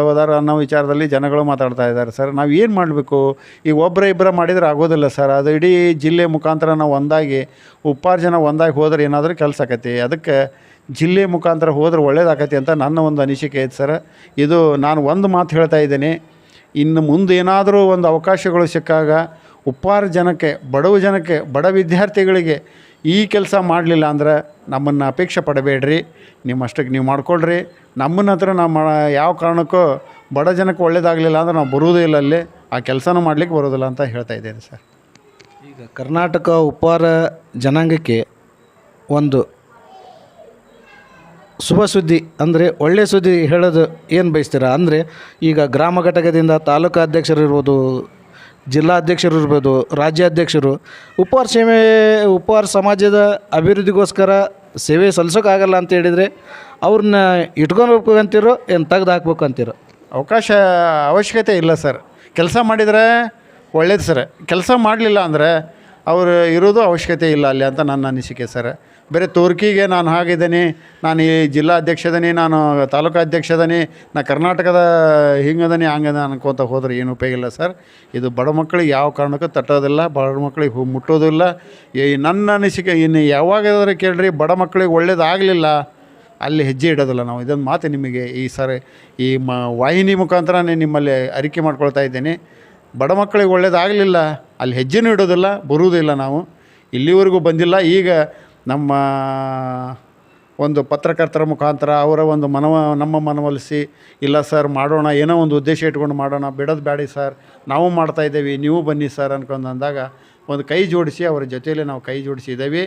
ಹೋದಾರ ಅನ್ನೋ ವಿಚಾರದಲ್ಲಿ ಜನಗಳು ಮಾತಾಡ್ತಾ ಇದ್ದಾರೆ ಸರ್. ನಾವು ಏನು ಮಾಡಬೇಕು? ಈಗ ಇಬ್ಬರ ಮಾಡಿದರೆ ಆಗೋದಿಲ್ಲ ಸರ್. ಅದು ಇಡೀ ಜಿಲ್ಲೆ ಮುಖಾಂತರ ನಾವು ಒಂದಾಗಿ ಉಪಾರ್ಜನ ಒಂದಾಗಿ ಹೋದ್ರೆ ಏನಾದರೂ ಕೆಲಸ ಆಕೈತಿ. ಅದಕ್ಕೆ ಜಿಲ್ಲೆ ಮುಖಾಂತರ ಹೋದ್ರೆ ಒಳ್ಳೇದಾಕೈತಿ ಅಂತ ನನ್ನ ಒಂದು ಅನಿಸಿಕೆ ಐತೆ ಸರ್. ಇದು ನಾನು ಒಂದು ಮಾತು ಹೇಳ್ತಾ ಇದ್ದೀನಿ, ಇನ್ನು ಮುಂದೆ ಏನಾದರೂ ಒಂದು ಅವಕಾಶಗಳು ಸಿಕ್ಕಾಗ ಉಪ್ಪಾರ ಜನಕ್ಕೆ, ಬಡ ವಿದ್ಯಾರ್ಥಿಗಳಿಗೆ ಈ ಕೆಲಸ ಮಾಡಲಿಲ್ಲ ಅಂದ್ರೆ ನಮ್ಮನ್ನು ಅಪೇಕ್ಷೆ ಪಡಬೇಡ್ರಿ, ನಿಮ್ಮಷ್ಟಕ್ಕೆ ನೀವು ಮಾಡ್ಕೊಳ್ರಿ. ನಮ್ಮನ್ನ ಹತ್ರ ನಾವು ಯಾವ ಕಾರಣಕ್ಕೂ ಬಡ ಜನಕ್ಕೆ ಒಳ್ಳೇದಾಗಲಿಲ್ಲ ಅಂದ್ರೆ ನಾವು ಬರುವುದೇ ಇಲ್ಲ, ಅಲ್ಲಿ ಆ ಕೆಲಸನೂ ಮಾಡಲಿಕ್ಕೆ ಬರೋದಿಲ್ಲ ಅಂತ ಹೇಳ್ತಾ ಇದ್ದೇನೆ ಸರ್. ಈಗ ಕರ್ನಾಟಕ ಉಪ್ಪಾರ ಜನಾಂಗಕ್ಕೆ ಒಂದು ಶುಭ ಸುದ್ದಿ ಅಂದರೆ ಒಳ್ಳೆಯ ಸುದ್ದಿ ಹೇಳೋದು ಏನು ಬಯಸ್ತೀರಾ? ಅಂದರೆ ಈಗ ಗ್ರಾಮ ಘಟಕದಿಂದ ತಾಲೂಕು ಅಧ್ಯಕ್ಷರು ಇರ್ಬೋದು, ಜಿಲ್ಲಾ ಅಧ್ಯಕ್ಷರು ಇರ್ಬೋದು, ರಾಜ್ಯಾಧ್ಯಕ್ಷರು ಉಪ್ಪಾರ ಸಮಾಜದ ಅಭಿವೃದ್ಧಿಗೋಸ್ಕರ ಸೇವೆ ಸಲ್ಲಿಸೋಕ್ಕಾಗಲ್ಲ ಅಂತ ಹೇಳಿದರೆ ಅವ್ರನ್ನ ಇಟ್ಕೊಂಡು ಹೋಗ್ಬೇಕಂತೀರೋ ಏನು ತೆಗ್ದು ಹಾಕ್ಬೇಕು ಅಂತೀರೋ? ಅವಶ್ಯಕತೆ ಇಲ್ಲ ಸರ್. ಕೆಲಸ ಮಾಡಿದರೆ ಒಳ್ಳೇದು ಸರ್. ಕೆಲಸ ಮಾಡಲಿಲ್ಲ ಅಂದರೆ ಅವರು ಇರೋದು ಅವಶ್ಯಕತೆ ಇಲ್ಲ ಅಲ್ಲಿ ಅಂತ ನನ್ನ ಅನಿಸಿಕೆ ಸರ್. ಬೇರೆ ತೋರ್ಕಿಗೆ ನಾನು ಹಾಗಿದ್ದೀನಿ, ನಾನು ಈ ಜಿಲ್ಲಾ ಅಧ್ಯಕ್ಷದನಿ, ನಾನು ತಾಲೂಕು ಅಧ್ಯಕ್ಷದನಿ, ನಾನು ಕರ್ನಾಟಕದ ಹಿಂಗದನಿ ಹಂಗದ ಅನ್ಕೋತ ಹೋದ್ರೆ ಏನು ಉಪಯೋಗ ಇಲ್ಲ ಸರ್. ಇದು ಬಡ ಮಕ್ಕಳಿಗೆ ಯಾವ ಕಾರಣಕ್ಕೂ ತಟ್ಟೋದಿಲ್ಲ, ಬಡ ಮಕ್ಕಳಿಗೆ ಮುಟ್ಟೋದಿಲ್ಲ. ನನ್ನ ಅನಿಸಿಕೆ ಇನ್ನು ಯಾವಾಗಾದರೂ ಕೇಳ್ರಿ, ಬಡ ಮಕ್ಕಳಿಗೆ ಒಳ್ಳೇದಾಗಲಿಲ್ಲ ಅಲ್ಲಿ ಹೆಜ್ಜೆ ಇಡೋದಿಲ್ಲ ನಾವು. ಇದೊಂದು ಮಾತು ನಿಮಗೆ ಈ ಸರ್ ಈ ವಾಹಿನಿ ಮುಖಾಂತರನೇ ನಿಮ್ಮಲ್ಲಿ ಅರಿಕೆ ಮಾಡ್ಕೊಳ್ತಾ ಇದ್ದೀನಿ. ಬಡ ಮಕ್ಕಳಿಗೆ ಒಳ್ಳೇದಾಗಲಿಲ್ಲ ಅಲ್ಲಿ ಹೆಜ್ಜೆನೂ ಇಡೋದಿಲ್ಲ, ಬರುವುದಿಲ್ಲ. ನಾವು ಇಲ್ಲಿವರೆಗೂ ಬಂದಿಲ್ಲ. ಈಗ ನಮ್ಮ ಒಂದು ಪತ್ರಕರ್ತರ ಮುಖಾಂತರ ಅವರ ಒಂದು ನಮ್ಮ ಮನವೊಲಿಸಿ ಇಲ್ಲ ಸರ್ ಮಾಡೋಣ, ಏನೋ ಒಂದು ಉದ್ದೇಶ ಇಟ್ಕೊಂಡು ಮಾಡೋಣ, ಬಿಡೋದು ಬೇಡಿ ಸರ್, ನಾವು ಮಾಡ್ತಾಯಿದ್ದೇವೆ, ನೀವು ಬನ್ನಿ ಸರ್ ಅನ್ಕೊಂಡು ಅಂದಾಗ ಒಂದು ಕೈ ಜೋಡಿಸಿ ಅವರ ಜೊತೆಯಲ್ಲಿ ನಾವು ಕೈ ಜೋಡಿಸಿದ್ದೇವೆ.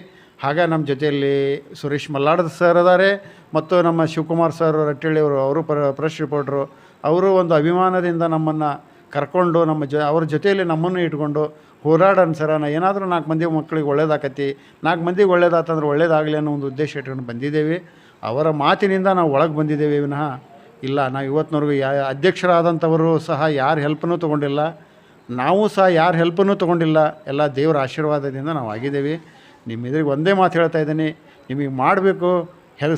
ಆಗ ನಮ್ಮ ಜೊತೆಯಲ್ಲಿ ಸುರೇಶ್ ಮಲ್ಲಾಡದ ಸರ್ ಅದಾರೆ ಮತ್ತು ನಮ್ಮ ಶಿವಕುಮಾರ್ ಸರ್ ರಟ್ಟಿಳ್ಳಿಯವರು, ಅವರು ಪ್ರೆಸ್ ರಿಪೋರ್ಟ್ರು. ಅವರು ಒಂದು ಅಭಿಮಾನದಿಂದ ನಮ್ಮನ್ನು ಕರ್ಕೊಂಡು ಅವ್ರ ಜೊತೆಯಲ್ಲಿ ನಮ್ಮನ್ನು ಇಟ್ಕೊಂಡು ಹೋರಾಡೋಣ ಸರ, ಏನಾದರೂ 4 ಮಂದಿ ಮಕ್ಕಳಿಗೆ ಒಳ್ಳೇದಾಕತಿ, 4 ಮಂದಿಗೆ ಒಳ್ಳೇದಾತಂದ್ರೆ ಒಳ್ಳೇದಾಗಲಿ ಅನ್ನೋ ಒಂದು ಉದ್ದೇಶ ಇಟ್ಕೊಂಡು ಬಂದಿದ್ದೇವೆ. ಅವರ ಮಾತಿನಿಂದ ನಾವು ಒಳಗೆ ಬಂದಿದ್ದೇವೆ ವಿನಃ ಇಲ್ಲ ನಾವು ಇವತ್ತಿನವರೆಗೂ ಅಧ್ಯಕ್ಷರಾದಂಥವರು ಸಹ ಯಾರ ಹೆಲ್ಪನ್ನೂ ತೊಗೊಂಡಿಲ್ಲ, ನಾವು ಸಹ ಯಾರ ಹೆಲ್ಪನ್ನೂ ತೊಗೊಂಡಿಲ್ಲ. ಎಲ್ಲ ದೇವರ ಆಶೀರ್ವಾದದಿಂದ ನಾವು ಆಗಿದ್ದೇವೆ. ನಿಮ್ಮ ಎದುರಿಗೆ ಒಂದೇ ಮಾತು ಹೇಳ್ತಾ ಇದ್ದೀನಿ, ನಿಮಗೆ ಮಾಡಬೇಕು,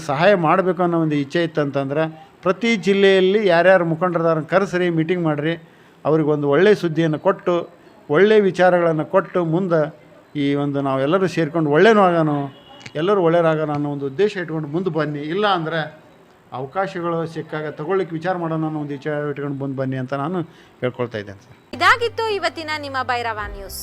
ಸಹಾಯ ಮಾಡಬೇಕು ಅನ್ನೋ ಒಂದು ಇಚ್ಛೆ ಇತ್ತಂತಂದ್ರೆ ಪ್ರತಿ ಜಿಲ್ಲೆಯಲ್ಲಿ ಯಾರ್ಯಾರು ಮುಖಂಡರದಾರನ್ನು ಕರೆಸ್ರಿ, ಮೀಟಿಂಗ್ ಮಾಡಿರಿ, ಅವ್ರಿಗೊಂದು ಒಳ್ಳೆಯ ಸುದ್ದಿಯನ್ನು ಕೊಟ್ಟು ಒಳ್ಳೆಯ ವಿಚಾರಗಳನ್ನು ಕೊಟ್ಟು ಮುಂದೆ ಈ ಒಂದು ನಾವೆಲ್ಲರೂ ಸೇರಿಕೊಂಡು ಎಲ್ಲರೂ ಒಳ್ಳೆಯರಾಗೋಣ ಅನ್ನೋ ಒಂದು ಉದ್ದೇಶ ಇಟ್ಕೊಂಡು ಮುಂದೆ ಬನ್ನಿ. ಇಲ್ಲ ಅಂದರೆ ಅವಕಾಶಗಳು ಸಿಕ್ಕಾಗ ತಗೊಳ್ಳಿಕ್ಕೆ ವಿಚಾರ ಮಾಡೋಣ ಅನ್ನೋ ಒಂದು ವಿಚಾರ ಇಟ್ಕೊಂಡು ಮುಂದೆ ಬನ್ನಿ ಅಂತ ನಾನು ಹೇಳ್ಕೊಳ್ತಾ ಇದ್ದೇನೆ ಸರ್. ಇದಾಗಿತ್ತು ಇವತ್ತಿನ ನಿಮ್ಮ ಭೈರವ ನ್ಯೂಸ್.